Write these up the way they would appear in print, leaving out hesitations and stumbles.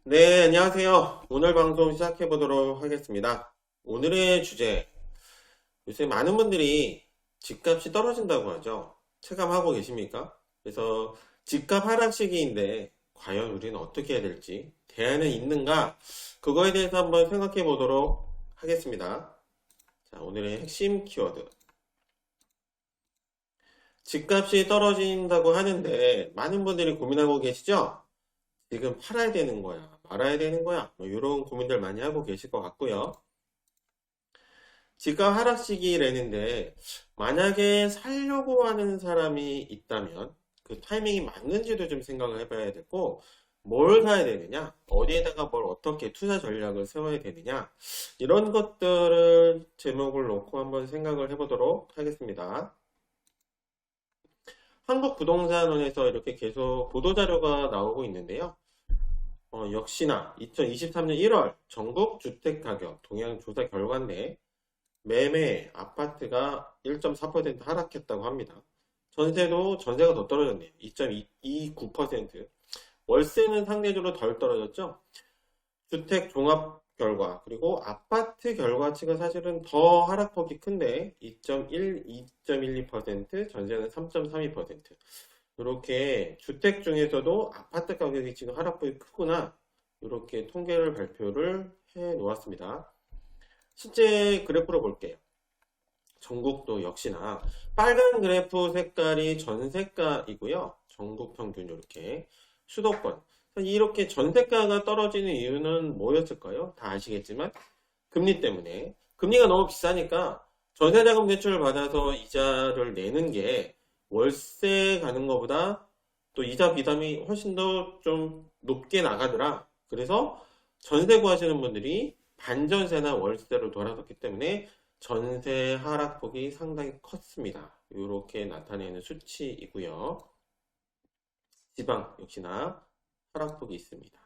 네, 안녕하세요. 오늘 방송 시작해 보도록 하겠습니다. 오늘의 주제, 요새 많은 분들이 집값이 떨어진다고 하죠. 체감하고 계십니까? 그래서 집값 하락 시기인데, 과연 우리는 어떻게 해야 될지, 대안은 있는가? 그거에 대해서 한번 생각해 보도록 하겠습니다. 자, 오늘의 핵심 키워드. 집값이 떨어진다고 하는데, 많은 분들이 고민하고 계시죠? 지금 팔아야 되는 거야, 말아야 되는 거야, 뭐 이런 고민들 많이 하고 계실 것 같고요. 집값 하락 시기라는데 만약에 살려고 하는 사람이 있다면 그 타이밍이 맞는지도 좀 생각을 해봐야 되고, 뭘 사야 되느냐, 어디에다가 뭘 어떻게 투자 전략을 세워야 되느냐, 이런 것들을 제목을 놓고 한번 생각을 해보도록 하겠습니다. 한국부동산원에서 이렇게 계속 보도자료가 나오고 있는데요. 역시나 2023년 1월 전국 주택가격 동향 조사 결과인데, 매매 아파트가 1.4% 하락했다고 합니다. 전세가 더 떨어졌네요. 2.29%. 월세는 상대적으로 덜 떨어졌죠. 주택 종합 결과, 그리고 아파트 결과치가 사실은 더 하락폭이 큰데 2.1, 2.12%, 전세는 3.32%. 이렇게 주택 중에서도 아파트 가격이 지금 하락폭이 크구나, 이렇게 통계를 발표를 해 놓았습니다. 실제 그래프로 볼게요. 전국도 역시나 빨간 그래프 색깔이 전세가이고요. 전국 평균 이렇게 수도권. 이렇게 전세가가 떨어지는 이유는 뭐였을까요? 다 아시겠지만 금리 때문에. 금리가 너무 비싸니까 전세자금 대출을 받아서 이자를 내는 게 월세 가는 것보다 또 이자 비담이 훨씬 더 좀 높게 나가더라. 그래서 전세 구하시는 분들이 반전세나 월세로 돌아섰기 때문에 전세 하락폭이 상당히 컸습니다. 이렇게 나타내는 수치이고요. 지방 역시나 하락폭이 있습니다.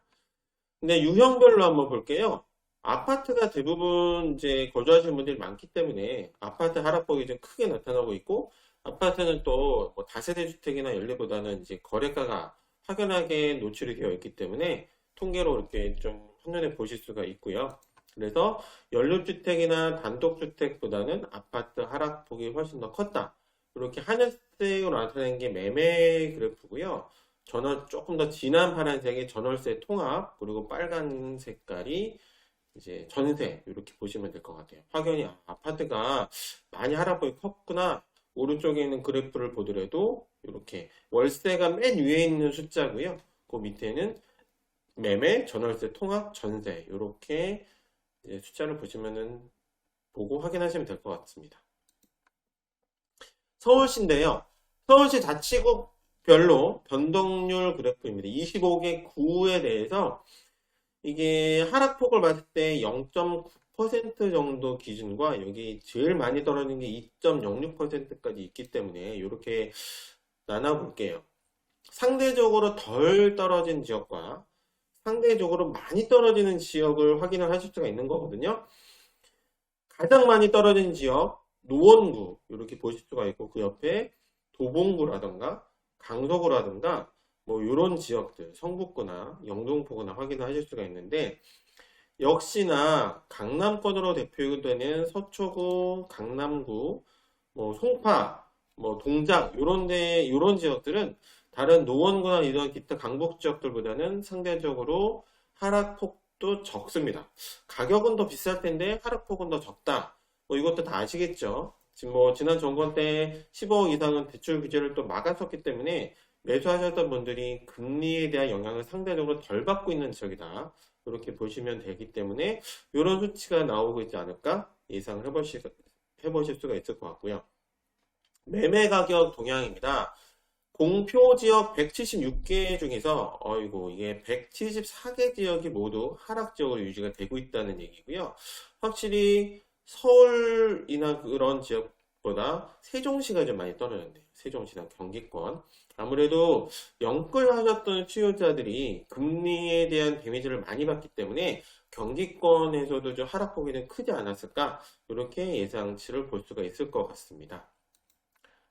근데 유형별로 한번 볼게요. 아파트가 대부분 이제 거주하시는 분들이 많기 때문에 아파트 하락폭이 좀 크게 나타나고 있고, 아파트는 또뭐 다세대 주택이나 연립보다는 이제 거래가가 확연하게 노출이 되어 있기 때문에 통계로 이렇게 좀 한눈에 보실 수가 있고요. 그래서 연립주택이나 단독주택보다는 아파트 하락폭이 훨씬 더 컸다. 이렇게 하늘색으로 나타낸 게 매매 그래프고요. 조금 더 진한 파란색의 전월세 통합, 그리고 빨간 색깔이 이제 전세, 이렇게 보시면 될 것 같아요. 확연히 아파트가 많이 하락폭이 컸구나. 오른쪽에 있는 그래프를 보더라도 이렇게 월세가 맨 위에 있는 숫자고요. 그 밑에는 매매, 전월세 통합, 전세, 이렇게 숫자를 보시면은 보고 확인하시면 될 것 같습니다. 서울시인데요. 서울시 자치구별로 변동률 그래프입니다. 25개 구에 대해서 이게 하락폭을 봤을 때 0.9% 정도 기준과 여기 제일 많이 떨어진 게 2.06%까지 있기 때문에 이렇게 나눠볼게요. 상대적으로 덜 떨어진 지역과 상대적으로 많이 떨어지는 지역을 확인을 하실 수가 있는 거거든요. 가장 많이 떨어진 지역, 노원구 이렇게 보실 수가 있고, 그 옆에 도봉구라든가 강서구라든가 뭐 이런 지역들, 성북구나 영등포구나 확인을 하실 수가 있는데, 역시나 강남권으로 대표되는 서초구, 강남구, 뭐 송파, 뭐 동작 이런 지역들은 다른 노원구나 이런 기타 강북 지역들보다는 상대적으로 하락폭도 적습니다. 가격은 더 비쌀 텐데 하락폭은 더 적다. 뭐 이것도 다 아시겠죠? 지금 뭐 지난 정권 때 15억 이상은 대출 규제를 또 막았었기 때문에 매수하셨던 분들이 금리에 대한 영향을 상대적으로 덜 받고 있는 지역이다. 이렇게 보시면 되기 때문에 이런 수치가 나오고 있지 않을까 예상을 해보실 수가 있을 것 같고요. 매매 가격 동향입니다. 공표 지역 176개 중에서 이게 174개 지역이 모두 하락 지역으로 유지가 되고 있다는 얘기고요. 확실히 서울이나 그런 지역보다 세종시가 좀 많이 떨어졌네요. 세종시나 경기권. 아무래도 영끌하셨던 수요자들이 금리에 대한 데미지를 많이 받기 때문에 경기권에서도 좀 하락폭이 좀 크지 않았을까, 이렇게 예상치를 볼 수가 있을 것 같습니다.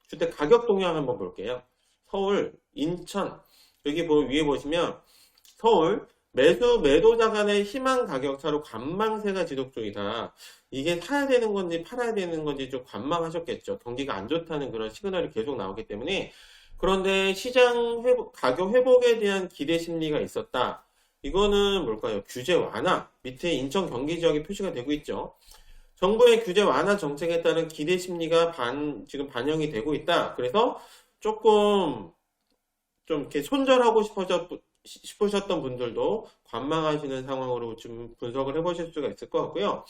주택 가격 동향 한번 볼게요. 서울, 인천, 여기 위에 보시면 서울 매도자 간의 희망 가격차로 관망세가 지속 중이다. 이게 사야 되는 건지 팔아야 되는 건지 좀 관망하셨겠죠. 경기가 안 좋다는 그런 시그널이 계속 나오기 때문에. 그런데 시장 가격 회복에 대한 기대 심리가 있었다. 이거는 뭘까요? 규제 완화. 밑에 인천 경기 지역이 표시가 되고 있죠. 정부의 규제 완화 정책에 따른 기대 심리가 지금 반영이 되고 있다. 그래서 조금 좀 이렇게 손절하고 싶으셨던 분들도 관망하시는 상황으로 좀 분석을 해보실 수가 있을 것 같고요.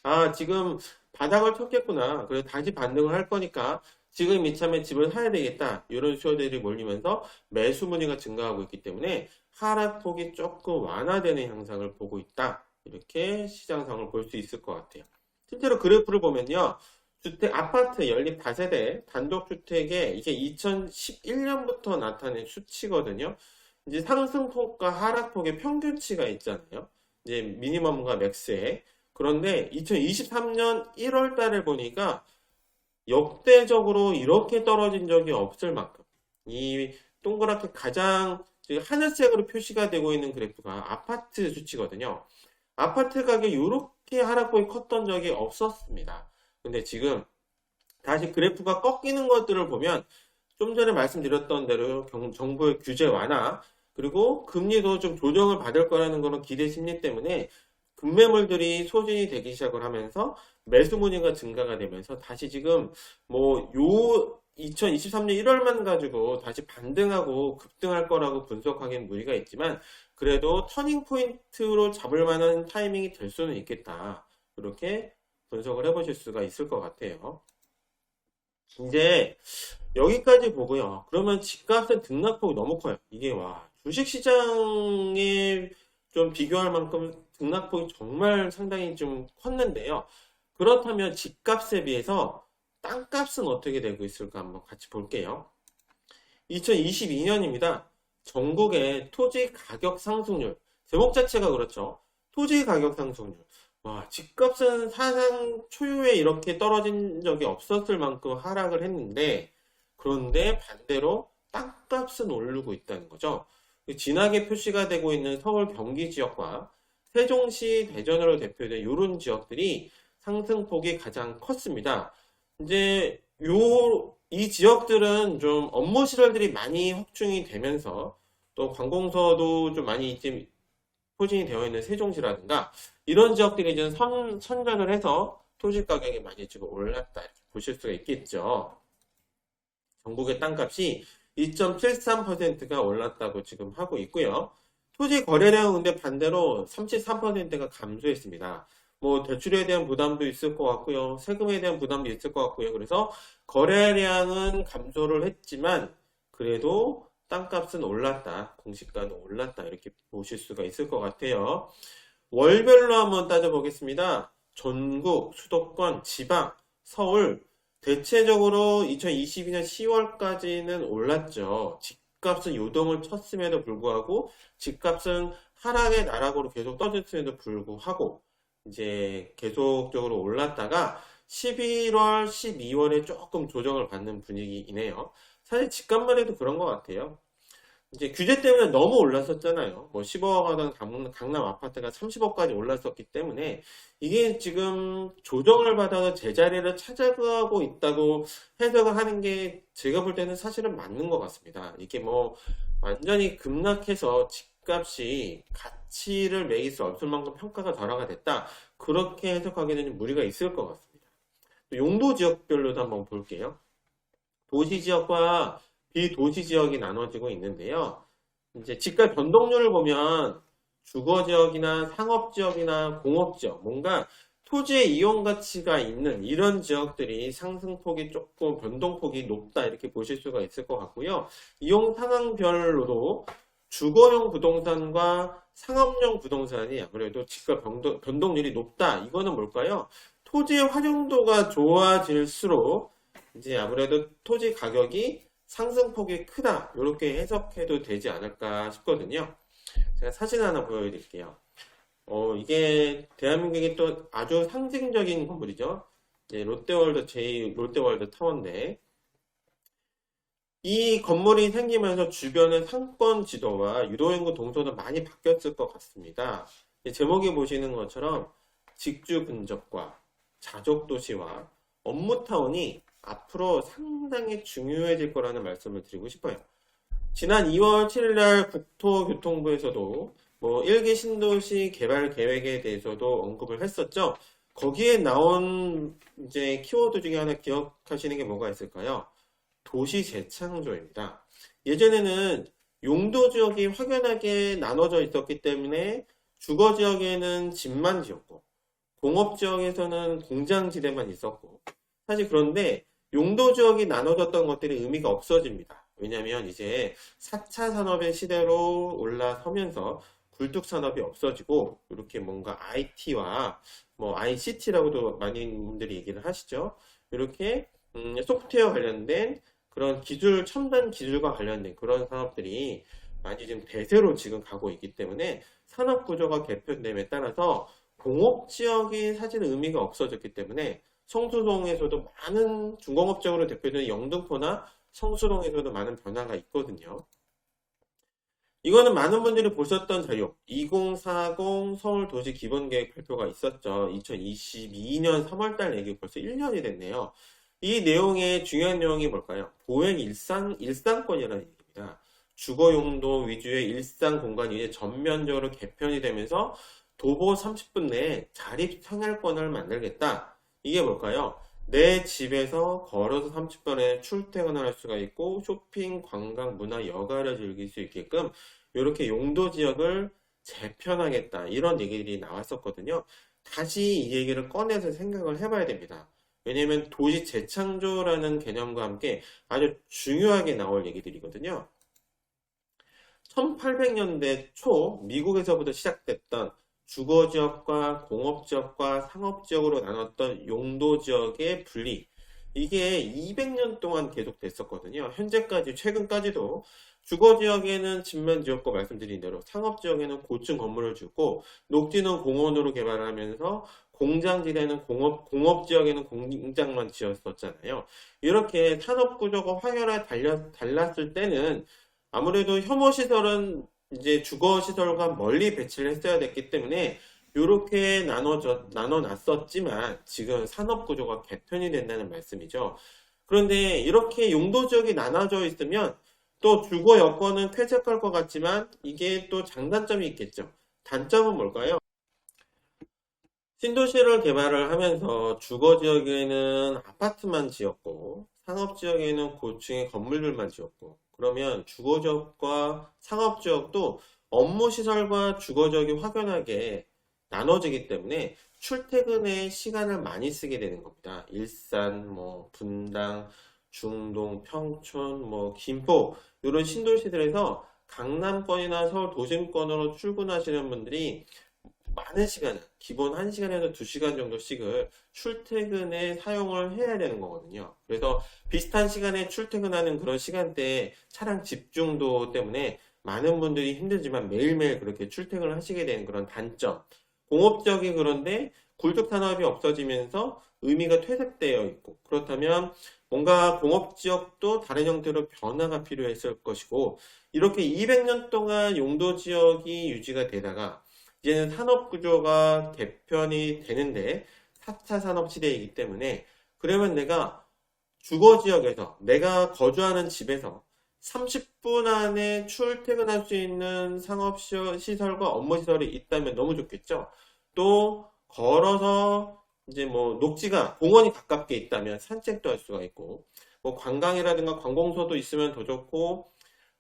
아, 지금 바닥을 쳤겠구나. 그래서 다시 반등을 할 거니까 지금 이참에 집을 사야 되겠다. 이런 수요들이 몰리면서 매수 문의가 증가하고 있기 때문에 하락폭이 조금 완화되는 형상을 보고 있다. 이렇게 시장 상황을 볼 수 있을 것 같아요. 실제로 그래프를 보면요. 아파트 연립 다세대 단독주택에 이게 2011년부터 나타낸 수치거든요. 이제 상승폭과 하락폭의 평균치가 있잖아요. 이제 미니멈과 맥스에. 그런데 2023년 1월 달에 보니까 역대적으로 이렇게 떨어진 적이 없을 만큼 이 동그랗게 가장 하늘색으로 표시가 되고 있는 그래프가 아파트 수치거든요. 아파트 가격이 이렇게 하락폭이 컸던 적이 없었습니다. 근데 지금 다시 그래프가 꺾이는 것들을 보면 좀 전에 말씀드렸던 대로 정부의 규제 완화 그리고 금리도 좀 조정을 받을 거라는 그런 기대 심리 때문에 급매물들이 소진이 되기 시작을 하면서 매수 문의가 증가가 되면서 다시 지금 뭐 2023년 1월만 가지고 다시 반등하고 급등할 거라고 분석하기는 무리가 있지만 그래도 터닝 포인트로 잡을 만한 타이밍이 될 수는 있겠다. 이렇게 분석을 해보실 수가 있을 것 같아요. 이제 여기까지 보고요. 그러면 집값의 등락폭이 너무 커요. 이게 주식시장에 좀 비교할 만큼 등락폭이 정말 상당히 좀 컸는데요. 그렇다면 집값에 비해서 땅값은 어떻게 되고 있을까 한번 같이 볼게요. 2022년입니다. 전국의 토지 가격 상승률. 제목 자체가 그렇죠. 토지 가격 상승률. 집값은 사상 초유에 이렇게 떨어진 적이 없었을 만큼 하락을 했는데, 그런데 반대로 땅값은 오르고 있다는 거죠. 진하게 표시가 되고 있는 서울 경기 지역과 세종시 대전으로 대표된 이런 지역들이 상승폭이 가장 컸습니다. 이제 이 지역들은 좀 업무 시설들이 많이 확충이 되면서 또 관공서도 좀 많이 지금 포진이 되어 있는 세종시라든가 이런 지역들이 이제 선전을 해서 토지 가격이 많이 지금 올랐다 이렇게 보실 수가 있겠죠. 전국의 땅값이 2.73%가 올랐다고 지금 하고 있고요. 토지 거래량은 근데 반대로 33%가 감소했습니다. 뭐 대출에 대한 부담도 있을 것 같고요. 세금에 대한 부담도 있을 것 같고요. 그래서 거래량은 감소를 했지만 그래도 땅값은 올랐다. 공시가는 올랐다. 이렇게 보실 수가 있을 것 같아요. 월별로 한번 따져보겠습니다. 전국, 수도권, 지방, 서울 대체적으로 2022년 10월까지는 올랐죠. 집값은 요동을 쳤음에도 불구하고 집값은 하락의 나락으로 계속 떠졌음에도 불구하고 이제 계속적으로 올랐다가 11월, 12월에 조금 조정을 받는 분위기이네요. 사실 집값만 해도 그런 것 같아요. 이제 규제 때문에 너무 올랐었잖아요. 뭐 10억 하던 강남 아파트가 30억까지 올랐었기 때문에 이게 지금 조정을 받아서 제자리를 찾아가고 있다고 해석을 하는 게 제가 볼 때는 사실은 맞는 것 같습니다. 이게 뭐 완전히 급락해서 집값이 가치를 매길 수 없을 만큼 평가가 덜하가 됐다. 그렇게 해석하기에는 무리가 있을 것 같습니다. 용도 지역별로도 한번 볼게요. 도시 지역과 비도시 지역이 나눠지고 있는데요. 이제 집값 변동률을 보면 주거 지역이나 상업 지역이나 공업 지역, 뭔가 토지의 이용 가치가 있는 이런 지역들이 상승폭이 조금 변동폭이 높다 이렇게 보실 수가 있을 것 같고요. 이용 상황별로도 주거용 부동산과 상업용 부동산이 아무래도 집값 변동률이 높다. 이거는 뭘까요? 토지의 활용도가 좋아질수록 이제 아무래도 토지 가격이 상승폭이 크다 이렇게 해석해도 되지 않을까 싶거든요. 제가 사진 하나 보여드릴게요. 이게 대한민국의 또 아주 상징적인 건물이죠. 롯데월드 제2 롯데월드 타워인데 이 건물이 생기면서 주변의 상권 지도와 유도인구 동선도 많이 바뀌었을 것 같습니다. 제목에 보시는 것처럼 직주 근접과 자족 도시와 업무 타운이 앞으로 상당히 중요해질 거라는 말씀을 드리고 싶어요. 지난 2월 7일 날 국토교통부에서도 뭐 1기 신도시 개발 계획에 대해서도 언급을 했었죠. 거기에 나온 이제 키워드 중에 하나 기억하시는 게 뭐가 있을까요? 도시 재창조입니다. 예전에는 용도 지역이 확연하게 나눠져 있었기 때문에 주거 지역에는 집만 지었고 공업 지역에서는 공장 지대만 있었고 사실 그런데 용도 지역이 나눠졌던 것들이 의미가 없어집니다. 왜냐하면 이제 4차 산업의 시대로 올라서면서 굴뚝 산업이 없어지고 이렇게 뭔가 IT와 뭐 ICT라고도 많은 분들이 얘기를 하시죠. 이렇게 소프트웨어 관련된 그런 기술, 첨단 기술과 관련된 그런 산업들이 많이 지금 대세로 지금 가고 있기 때문에 산업 구조가 개편됨에 따라서 공업 지역이 사실 의미가 없어졌기 때문에 성수동에서도 많은 중공업적으로 대표되는 영등포나 성수동에서도 많은 변화가 있거든요. 이거는 많은 분들이 보셨던 자료 2040 서울도시 기본계획 발표가 있었죠. 2022년 3월달 얘기 벌써 1년이 됐네요. 이 내용의 중요한 내용이 뭘까요? 보행 일상권이라는 얘기입니다. 주거 용도 위주의 일상 공간이 이제 전면적으로 개편이 되면서 도보 30분 내에 자립 생활권을 만들겠다. 이게 뭘까요? 내 집에서 걸어서 30분에 출퇴근을 할 수가 있고 쇼핑, 관광, 문화, 여가를 즐길 수 있게끔 이렇게 용도 지역을 재편하겠다. 이런 얘기들이 나왔었거든요. 다시 이 얘기를 꺼내서 생각을 해봐야 됩니다. 왜냐면 도시 재창조라는 개념과 함께 아주 중요하게 나올 얘기들이거든요. 1800년대 초 미국에서부터 시작됐던 주거지역과 공업지역과 상업지역으로 나눴던 용도지역의 분리. 이게 200년 동안 계속 됐었거든요. 현재까지, 최근까지도 주거지역에는 집만 지었고 말씀드린 대로 상업지역에는 고층 건물을 짓고 녹지는 공원으로 개발을 하면서 공장지대는 공업지역에는 공장만 지었었잖아요. 이렇게 산업구조가 확연하게 달랐을 때는 아무래도 혐오시설은 이제 주거시설과 멀리 배치를 했어야 됐기 때문에 이렇게 나눠놨었지만 지금 산업구조가 개편이 된다는 말씀이죠. 그런데 이렇게 용도지역이 나눠져 있으면 또 주거 여건은 쾌적할 것 같지만 이게 또 장단점이 있겠죠. 단점은 뭘까요? 신도시를 개발을 하면서 주거지역에는 아파트만 지었고 상업지역에는 고층의 건물들만 지었고 그러면 주거지역과 상업지역도 업무시설과 주거지역이 확연하게 나눠지기 때문에 출퇴근에 시간을 많이 쓰게 되는 겁니다. 일산, 뭐 분당, 중동, 평촌, 뭐 김포 이런 신도시들에서 강남권이나 서울 도심권으로 출근하시는 분들이 많은 시간, 기본 1시간에서 2시간 정도씩을 출퇴근에 사용을 해야 되는 거거든요. 그래서 비슷한 시간에 출퇴근하는 그런 시간대에 차량 집중도 때문에 많은 분들이 힘들지만 매일매일 그렇게 출퇴근을 하시게 되는 그런 단점. 공업적이 그런데 굴뚝 산업이 없어지면서 의미가 퇴색되어 있고 그렇다면 뭔가 공업지역도 다른 형태로 변화가 필요했을 것이고 이렇게 200년 동안 용도 지역이 유지가 되다가 이제는 산업 구조가 개편이 되는데 4차 산업 시대이기 때문에 그러면 내가 주거 지역에서 내가 거주하는 집에서 30분 안에 출퇴근할 수 있는 상업 시설과 업무 시설이 있다면 너무 좋겠죠. 또 걸어서 이제 뭐 녹지가 공원이 가깝게 있다면 산책도 할 수가 있고 뭐 관광이라든가 관공서도 있으면 더 좋고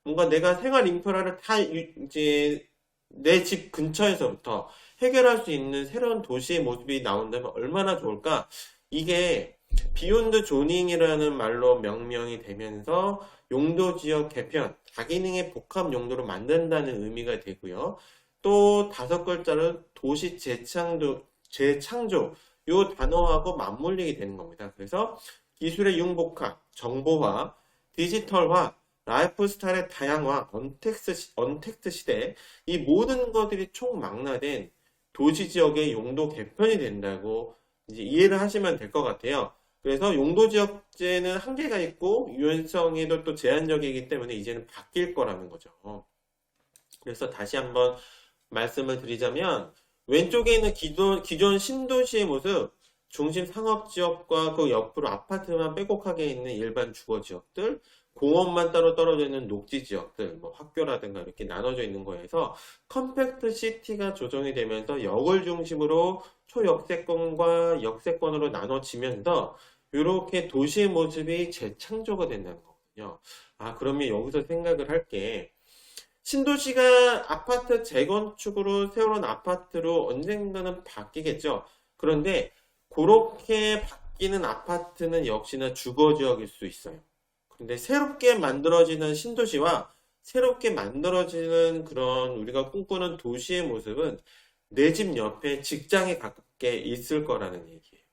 뭔가 내가 생활 인프라를 다 이제 내 집 근처에서부터 해결할 수 있는 새로운 도시의 모습이 나온다면 얼마나 좋을까? 이게 비욘드 조닝이라는 말로 명명이 되면서 용도 지역 개편, 다기능의 복합 용도로 만든다는 의미가 되고요. 또 5글자로 도시 재창조, 요 단어하고 맞물리게 되는 겁니다. 그래서 기술의 융복합, 정보화, 디지털화, 라이프 스타일의 다양화, 언택트 시대, 이 모든 것들이 총망라된 도시 지역의 용도 개편이 된다고 이제 이해를 하시면 될 것 같아요. 그래서 용도지역제는 한계가 있고 유연성에도 또 제한적이기 때문에 이제는 바뀔 거라는 거죠. 그래서 다시 한번 말씀을 드리자면 왼쪽에 있는 기존 신도시의 모습, 중심 상업지역과 그 옆으로 아파트만 빼곡하게 있는 일반 주거지역들, 공원만 따로 떨어져 있는 녹지지역들, 뭐 학교라든가 이렇게 나눠져 있는 거에서 컴팩트 시티가 조정이 되면서 역을 중심으로 초역세권과 역세권으로 나눠지면서 이렇게 도시의 모습이 재창조가 된다는 거거든요. 아, 그러면 여기서 생각을 할게. 신도시가 아파트 재건축으로 세워놓은 아파트로 언젠가는 바뀌겠죠. 그런데 그렇게 바뀌는 아파트는 역시나 주거지역일 수 있어요. 근데 새롭게 만들어지는 신도시와 새롭게 만들어지는 그런 우리가 꿈꾸는 도시의 모습은 내 집 옆에 직장에 가깝게 있을 거라는 얘기예요.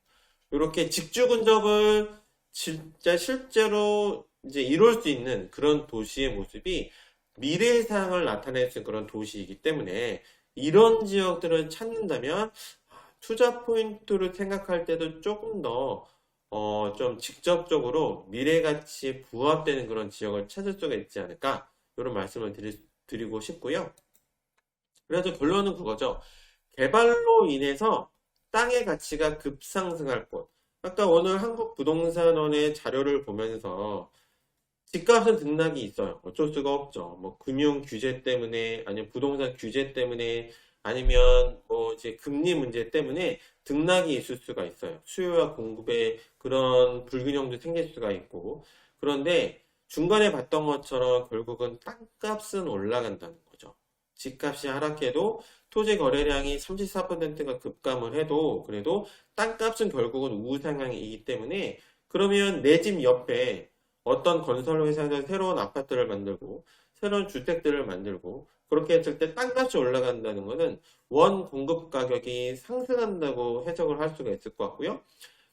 이렇게 직주 근접을 진짜 실제로 이제 이룰 수 있는 그런 도시의 모습이 미래의 상을 나타낼 수 있는 그런 도시이기 때문에 이런 지역들을 찾는다면 투자 포인트를 생각할 때도 조금 더 좀 직접적으로 미래 가치에 부합되는 그런 지역을 찾을 수가 있지 않을까 이런 말씀을 드리고 싶고요. 그래서 결론은 그거죠. 개발로 인해서 땅의 가치가 급상승할 곳. 아까 오늘 한국부동산원의 자료를 보면서 집값은 등락이 있어요. 어쩔 수가 없죠. 뭐 금융 규제 때문에 아니면 부동산 규제 때문에 아니면 뭐 이제 금리 문제 때문에 등락이 있을 수가 있어요. 수요와 공급에 그런 불균형도 생길 수가 있고. 그런데 중간에 봤던 것처럼 결국은 땅값은 올라간다는 거죠. 집값이 하락해도 토지 거래량이 34%가 급감을 해도 그래도 땅값은 결국은 우상향이기 때문에 그러면 내 집 옆에 어떤 건설 회사에서 새로운 아파트를 만들고 새로운 주택들을 만들고 그렇게 했을 때 땅값이 올라간다는 것은 원 공급 가격이 상승한다고 해석을 할 수가 있을 것 같고요.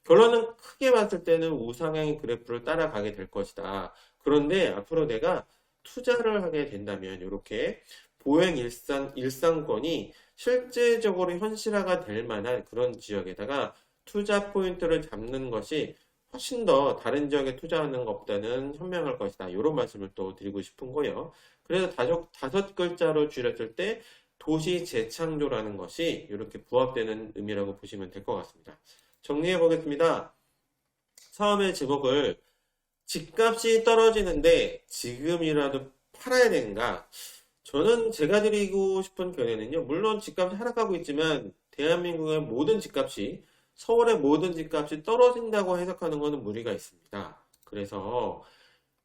결론은 크게 봤을 때는 우상향의 그래프를 따라가게 될 것이다. 그런데 앞으로 내가 투자를 하게 된다면 이렇게 보행 일상권이 실제적으로 현실화가 될 만한 그런 지역에다가 투자 포인트를 잡는 것이 훨씬 더 다른 지역에 투자하는 것보다는 현명할 것이다. 이런 말씀을 또 드리고 싶은 거예요. 그래서 다섯 글자로 줄였을 때 도시 재창조라는 것이 이렇게 부합되는 의미라고 보시면 될 것 같습니다. 정리해 보겠습니다. 처음에 제목을 집값이 떨어지는데 지금이라도 팔아야 되는가? 저는 제가 드리고 싶은 견해는요. 물론 집값이 하락하고 있지만 대한민국의 모든 집값이 서울의 모든 집값이 떨어진다고 해석하는 것은 무리가 있습니다. 그래서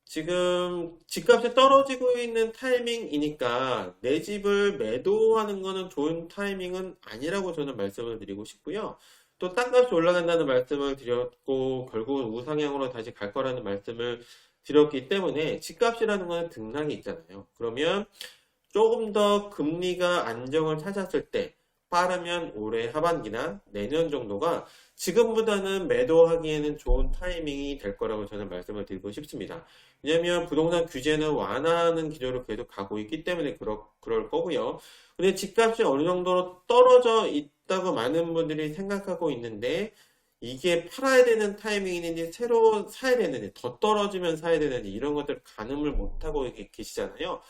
지금 집값이 떨어지고 있는 타이밍이니까 내 집을 매도하는 것은 좋은 타이밍은 아니라고 저는 말씀을 드리고 싶고요. 또 땅값이 올라간다는 말씀을 드렸고 결국은 우상향으로 다시 갈 거라는 말씀을 드렸기 때문에 집값이라는 것은 등락이 있잖아요. 그러면 조금 더 금리가 안정을 찾았을 때 빠르면 올해 하반기나 내년 정도가 지금보다는 매도하기에는 좋은 타이밍이 될 거라고 저는 말씀을 드리고 싶습니다. 왜냐하면 부동산 규제는 완화하는 기조로 계속 가고 있기 때문에 그럴 거고요. 근데 집값이 어느 정도로 떨어져 있다고 많은 분들이 생각하고 있는데 이게 팔아야 되는 타이밍이는지 새로 사야 되는지 더 떨어지면 사야 되는지 이런 것들을 가늠을 못하고 계시잖아요.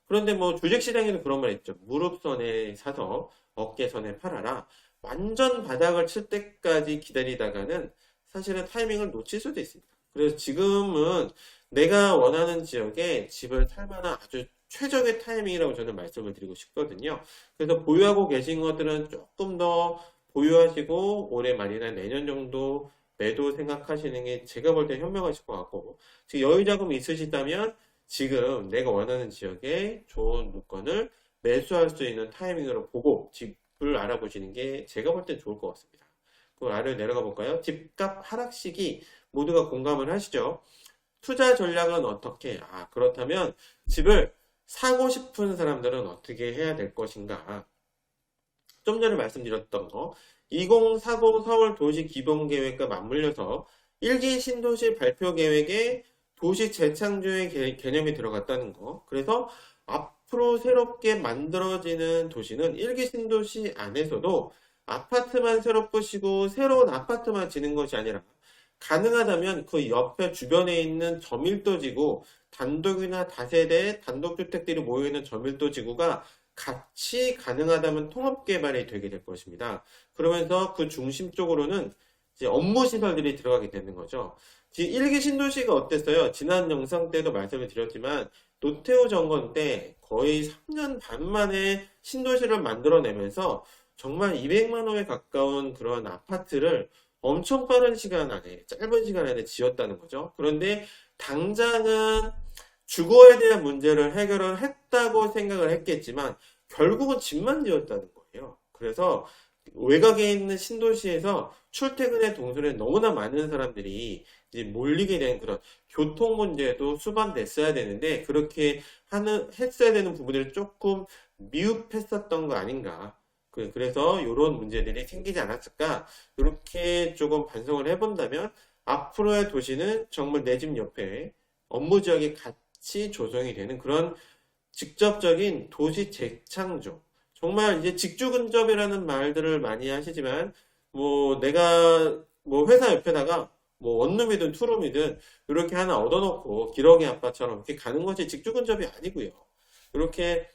그런데 뭐 주식시장에도 그런 말 있죠. 무릎선에 사서 어깨선에 팔아라. 완전 바닥을 칠 때까지 기다리다가는 사실은 타이밍을 놓칠 수도 있습니다. 그래서 지금은 내가 원하는 지역에 집을 살 만한 아주 최적의 타이밍이라고 저는 말씀을 드리고 싶거든요. 그래서 보유하고 계신 것들은 조금 더 보유하시고 올해 말이나 내년 정도 매도 생각하시는 게 제가 볼 때 현명하실 것 같고 지금 여유 자금이 있으시다면 지금 내가 원하는 지역에 좋은 물건을 매수할 수 있는 타이밍으로 보고 집을 알아보시는 게 제가 볼 땐 좋을 것 같습니다. 그 아래로 내려가 볼까요? 집값 하락 시기 모두가 공감을 하시죠? 투자 전략은 어떻게? 그렇다면 집을 사고 싶은 사람들은 어떻게 해야 될 것인가? 좀 전에 말씀드렸던 거 2040 서울 도시 기본 계획과 맞물려서 1기 신도시 발표 계획에 도시 재창조의 개념이 들어갔다는 거. 그래서 앞으로 새롭게 만들어지는 도시는 1기 신도시 안에서도 아파트만 새로 부시고 새로운 아파트만 지는 것이 아니라 가능하다면 그 옆에 주변에 있는 저밀도 지구, 단독이나 다세대 단독주택들이 모여있는 저밀도 지구가 같이 가능하다면 통합 개발이 되게 될 것입니다. 그러면서 그 중심 쪽으로는 이제 업무 시설들이 들어가게 되는 거죠. 지금 1기 신도시가 어땠어요? 지난 영상 때도 말씀을 드렸지만 노태우 정권 때 거의 3년 반 만에 신도시를 만들어내면서 정말 200만 호에 가까운 그런 아파트를 엄청 빠른 시간 안에, 짧은 시간 안에 지었다는 거죠. 그런데 당장은 주거에 대한 문제를 해결을 했다고 생각을 했겠지만 결국은 집만 지었다는 거예요. 그래서 외곽에 있는 신도시에서 출퇴근의 동선에 너무나 많은 사람들이 이제 몰리게 된 그런 교통 문제도 수반됐어야 되는데 그렇게 했어야 되는 부분들이 조금 미흡했었던 거 아닌가. 그래서 이런 문제들이 생기지 않았을까. 이렇게 조금 반성을 해본다면 앞으로의 도시는 정말 내 집 옆에 업무 지역이 같이 조성이 되는 그런 직접적인 도시 재창조. 정말 이제 직주 근접이라는 말들을 많이 하시지만 뭐 내가 뭐 회사 옆에다가 뭐 원룸이든 투룸이든 이렇게 하나 얻어놓고 기러기 아빠처럼 이렇게 가는 것이 직주 근접이 아니고요. 이렇게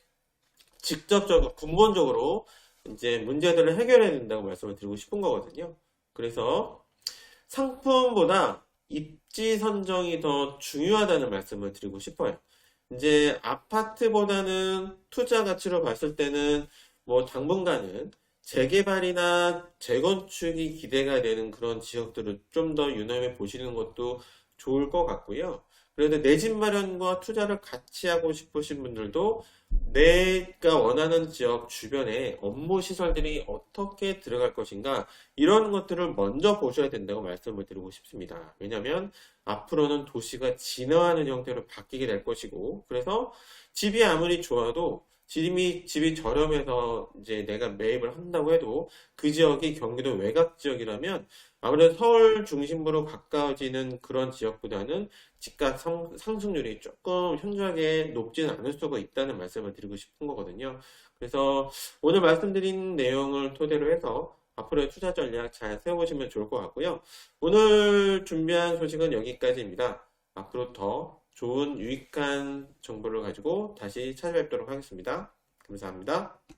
직접적으로 근본적으로 이제 문제들을 해결해야 된다고 말씀을 드리고 싶은 거거든요. 그래서 상품보다 입지 선정이 더 중요하다는 말씀을 드리고 싶어요. 이제 아파트보다는 투자 가치로 봤을 때는 뭐 당분간은 재개발이나 재건축이 기대가 되는 그런 지역들을 좀 더 유념해 보시는 것도 좋을 것 같고요. 그래도 내 집 마련과 투자를 같이 하고 싶으신 분들도 내가 원하는 지역 주변에 업무 시설들이 어떻게 들어갈 것인가 이런 것들을 먼저 보셔야 된다고 말씀을 드리고 싶습니다. 왜냐하면 앞으로는 도시가 진화하는 형태로 바뀌게 될 것이고 그래서 집이 아무리 좋아도 집이 저렴해서 이제 내가 매입을 한다고 해도 그 지역이 경기도 외곽 지역이라면 아무래도 서울 중심부로 가까워지는 그런 지역보다는 집값 상승률이 조금 현저하게 높지는 않을 수가 있다는 말씀을 드리고 싶은 거거든요. 그래서 오늘 말씀드린 내용을 토대로 해서 앞으로의 투자 전략 잘 세워보시면 좋을 것 같고요. 오늘 준비한 소식은 여기까지입니다. 앞으로 더 좋은 유익한 정보를 가지고 다시 찾아뵙도록 하겠습니다. 감사합니다.